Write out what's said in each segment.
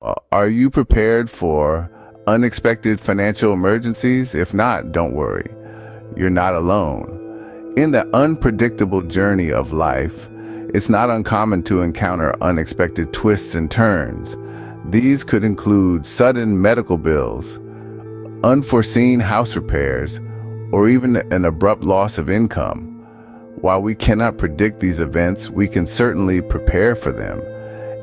Are you prepared for unexpected financial emergencies? If not, don't worry. You're not alone. In the unpredictable journey of life, it's not uncommon to encounter unexpected twists and turns. These could include sudden medical bills, unforeseen house repairs, or even an abrupt loss of income. While we cannot predict these events, we can certainly prepare for them.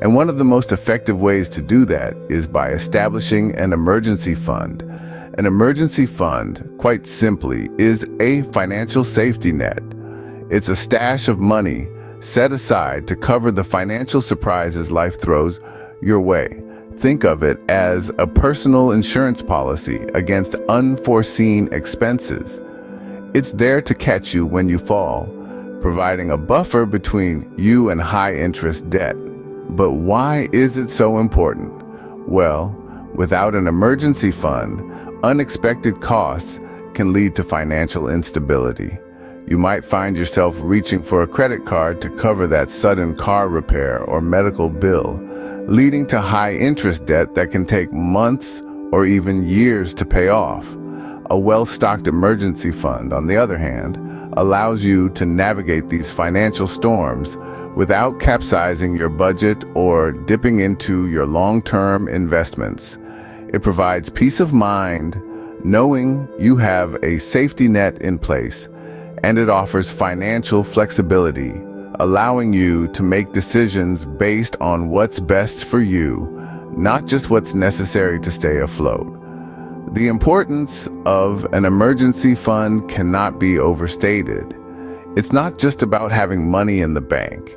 And one of the most effective ways to do that is by establishing an emergency fund. An emergency fund, quite simply, is a financial safety net. It's a stash of money set aside to cover the financial surprises life throws your way. Think of it as a personal insurance policy against unforeseen expenses. It's there to catch you when you fall, providing a buffer between you and high-interest debt. But why is it so important? Well, without an emergency fund, unexpected costs can lead to financial instability. You might find yourself reaching for a credit card to cover that sudden car repair or medical bill, leading to high-interest debt that can take months or even years to pay off. A well-stocked emergency fund, on the other hand, allows you to navigate these financial storms without capsizing your budget or dipping into your long-term investments. It provides peace of mind knowing you have a safety net in place, and it offers financial flexibility, allowing you to make decisions based on what's best for you, not just what's necessary to stay afloat. The importance of an emergency fund cannot be overstated. It's not just about having money in the bank.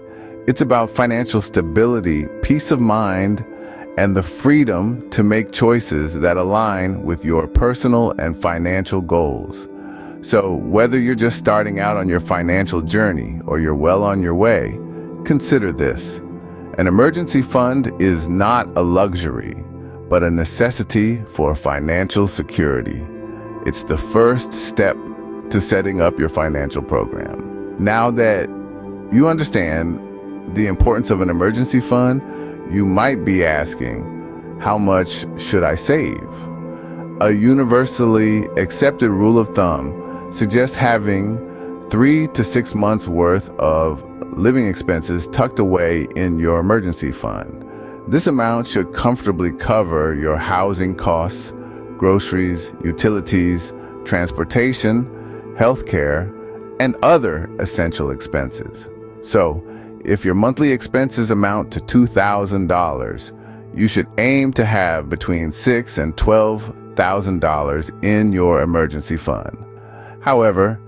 It's about financial stability, peace of mind, and the freedom to make choices that align with your personal and financial goals. So whether you're just starting out on your financial journey or you're well on your way, consider this. An emergency fund is not a luxury, but a necessity for financial security. It's the first step to setting up your financial program. Now that you understand the importance of an emergency fund, you might be asking, how much should I save? A universally accepted rule of thumb suggests having 3 to 6 months worth of living expenses tucked away in your emergency fund. This amount should comfortably cover your housing costs, groceries, utilities, transportation, healthcare, and other essential expenses. So, if your monthly expenses amount to $2,000, you should aim to have between $6,000 and $12,000 in your emergency fund. However,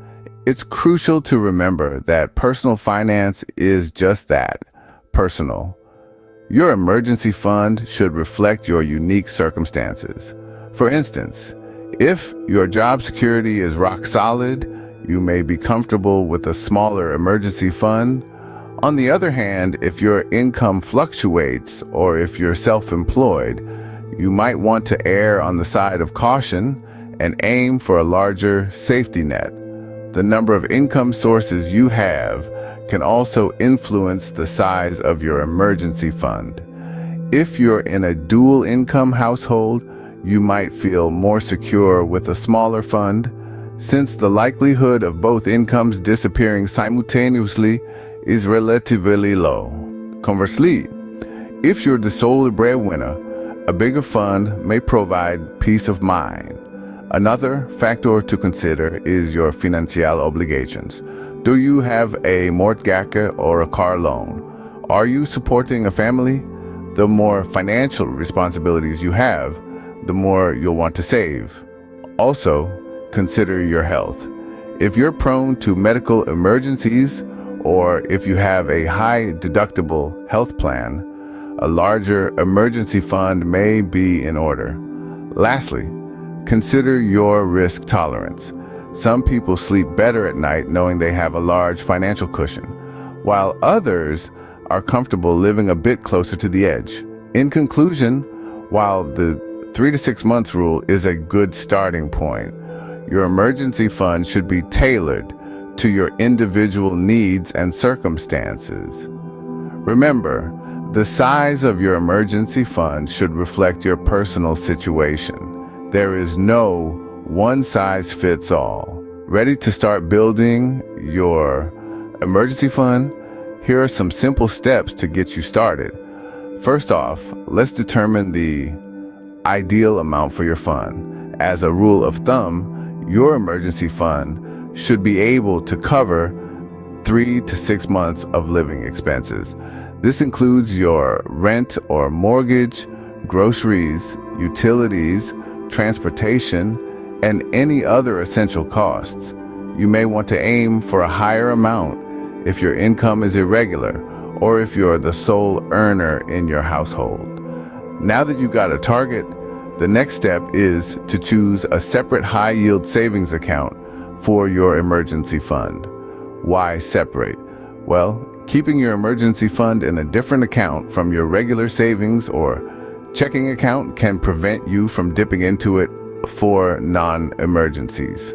it's crucial to remember that personal finance is just that, personal. Your emergency fund should reflect your unique circumstances. For instance, if your job security is rock solid, you may be comfortable with a smaller emergency fund. On the other hand, if your income fluctuates or if you're self-employed, you might want to err on the side of caution and aim for a larger safety net. The number of income sources you have can also influence the size of your emergency fund. If you're in a dual income household, you might feel more secure with a smaller fund, since the likelihood of both incomes disappearing simultaneously is relatively low. Conversely, if you're the sole breadwinner, a bigger fund may provide peace of mind. Another factor to consider is your financial obligations. Do you have a mortgage or a car loan? Are you supporting a family? The more financial responsibilities you have, the more you'll want to save. Also, consider your health. If you're prone to medical emergencies, or if you have a high deductible health plan, a larger emergency fund may be in order. Lastly, consider your risk tolerance. Some people sleep better at night knowing they have a large financial cushion, while others are comfortable living a bit closer to the edge. In conclusion, while the 3 to 6 months rule is a good starting point, your emergency fund should be tailored to your individual needs and circumstances. Remember, The size of your emergency fund should reflect your personal situation. There is no one-size-fits-all. Ready to start building your emergency fund? Here are some simple steps to get you started. First off, let's determine the ideal amount for your fund. As a rule of thumb, your emergency fund should be able to cover 3 to 6 months of living expenses. This includes your rent or mortgage, groceries, utilities, transportation, and any other essential costs. You may want to aim for a higher amount if your income is irregular or if you're the sole earner in your household. Now that you've got a target, the next step is to choose a separate high-yield savings account for your emergency fund. Why separate? Well, keeping your emergency fund in a different account from your regular savings or checking account can prevent you from dipping into it for non-emergencies.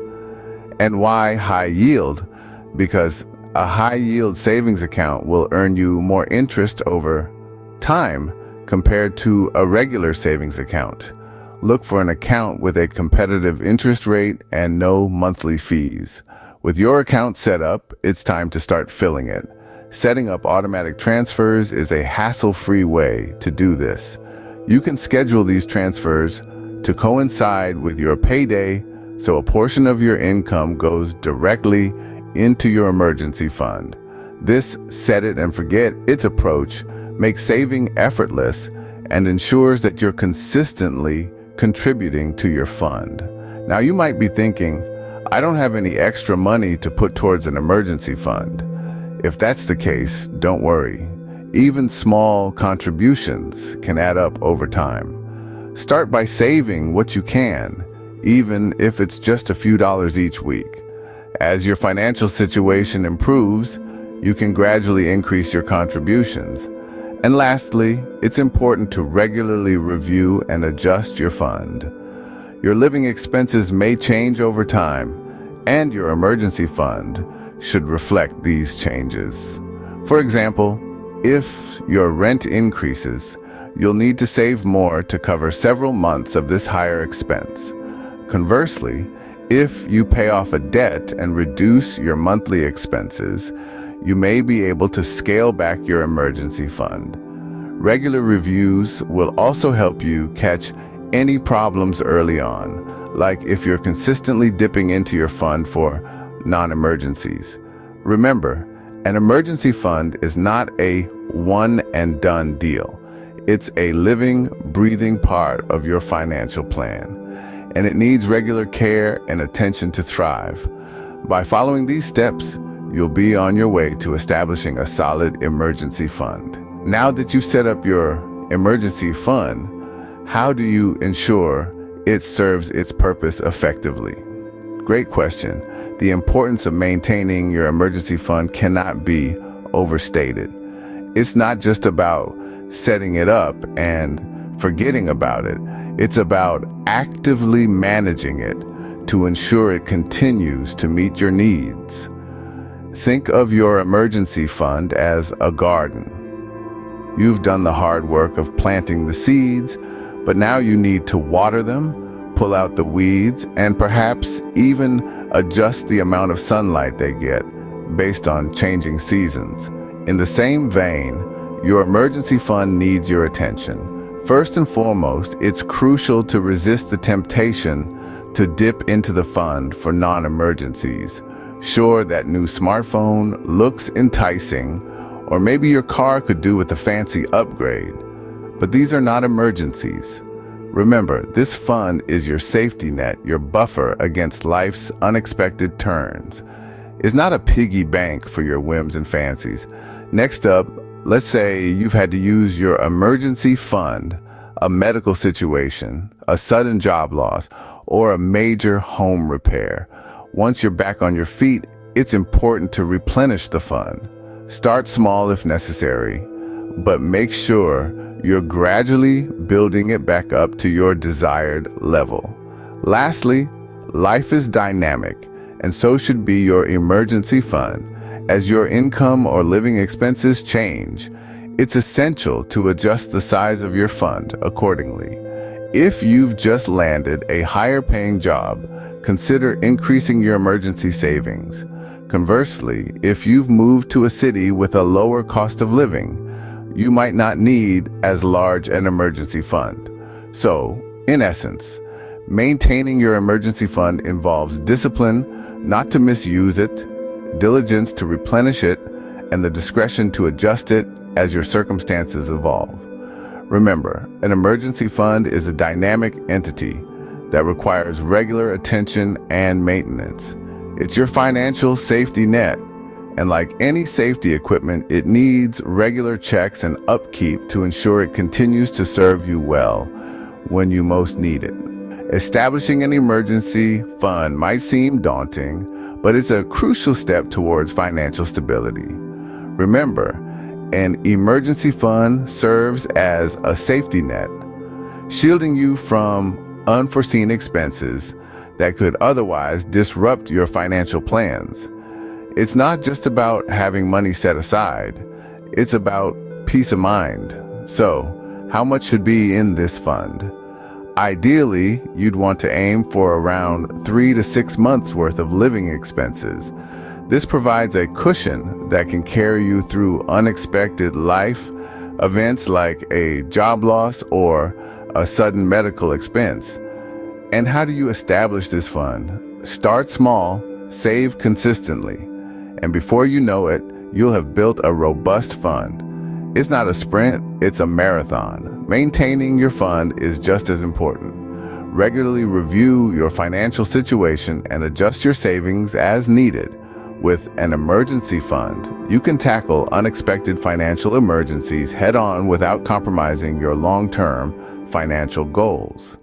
And why high yield? Because a high yield savings account will earn you more interest over time compared to a regular savings account. Look for an account with a competitive interest rate and no monthly fees. With your account set up, it's time to start filling it. Setting up automatic transfers is a hassle-free way to do this. You can schedule these transfers to coincide with your payday, so a portion of your income goes directly into your emergency fund. This set it and forget it approach makes saving effortless and ensures that you're consistently contributing to your fund. Now you might be thinking, I don't have any extra money to put towards an emergency fund. If that's the case, don't worry. Even small contributions can add up over time. Start by saving what you can, even if it's just a few dollars each week. As your financial situation improves, you can gradually increase your contributions. And lastly, it's important to regularly review and adjust your fund. Your living expenses may change over time, and your emergency fund should reflect these changes. For example, if your rent increases, you'll need to save more to cover several months of this higher expense. Conversely, if you pay off a debt and reduce your monthly expenses, you may be able to scale back your emergency fund. Regular reviews will also help you catch any problems early on, like if you're consistently dipping into your fund for non-emergencies. Remember, an emergency fund is not a one-and-done deal. It's a living, breathing part of your financial plan, and it needs regular care and attention to thrive. By following these steps, you'll be on your way to establishing a solid emergency fund. Now that you've set up your emergency fund, how do you ensure it serves its purpose effectively? Great question. The importance of maintaining your emergency fund cannot be overstated. It's not just about setting it up and forgetting about it. It's about actively managing it to ensure it continues to meet your needs. Think of your emergency fund as a garden. You've done the hard work of planting the seeds, but now you need to water them, pull out the weeds, and perhaps even adjust the amount of sunlight they get based on changing seasons. In the same vein, your emergency fund needs your attention. First and foremost, it's crucial to resist the temptation to dip into the fund for non-emergencies. Sure, that new smartphone looks enticing, or maybe your car could do with a fancy upgrade. But these are not emergencies. Remember, this fund is your safety net, your buffer against life's unexpected turns. It's not a piggy bank for your whims and fancies. Next up, let's say you've had to use your emergency fund, a medical situation, a sudden job loss, or a major home repair. Once you're back on your feet, it's important to replenish the fund. Start small if necessary, but make sure you're gradually building it back up to your desired level. Lastly, life is dynamic, and so should be your emergency fund. As your income or living expenses change, It's essential to adjust the size of your fund accordingly. If you've just landed a higher-paying job, consider increasing your emergency savings. Conversely, if you've moved to a city with a lower cost of living, you might not need as large an emergency fund. So, in essence, maintaining your emergency fund involves discipline not to misuse it, diligence to replenish it, and the discretion to adjust it as your circumstances evolve. Remember, an emergency fund is a dynamic entity that requires regular attention and maintenance. It's your financial safety net, and like any safety equipment, it needs regular checks and upkeep to ensure it continues to serve you well when you most need it. Establishing an emergency fund might seem daunting, but it's a crucial step towards financial stability. Remember, an emergency fund serves as a safety net, shielding you from unforeseen expenses that could otherwise disrupt your financial plans. It's not just about having money set aside, it's about peace of mind. So, how much should be in this fund? Ideally, you'd want to aim for around 3 to 6 months worth of living expenses. This provides a cushion that can carry you through unexpected life events like a job loss or a sudden medical expense. And how do you establish this fund? Start small, save consistently, and before you know it, you'll have built a robust fund. It's not a sprint, it's a marathon. Maintaining your fund is just as important. Regularly review your financial situation and adjust your savings as needed. With an emergency fund, you can tackle unexpected financial emergencies head-on without compromising your long-term financial goals.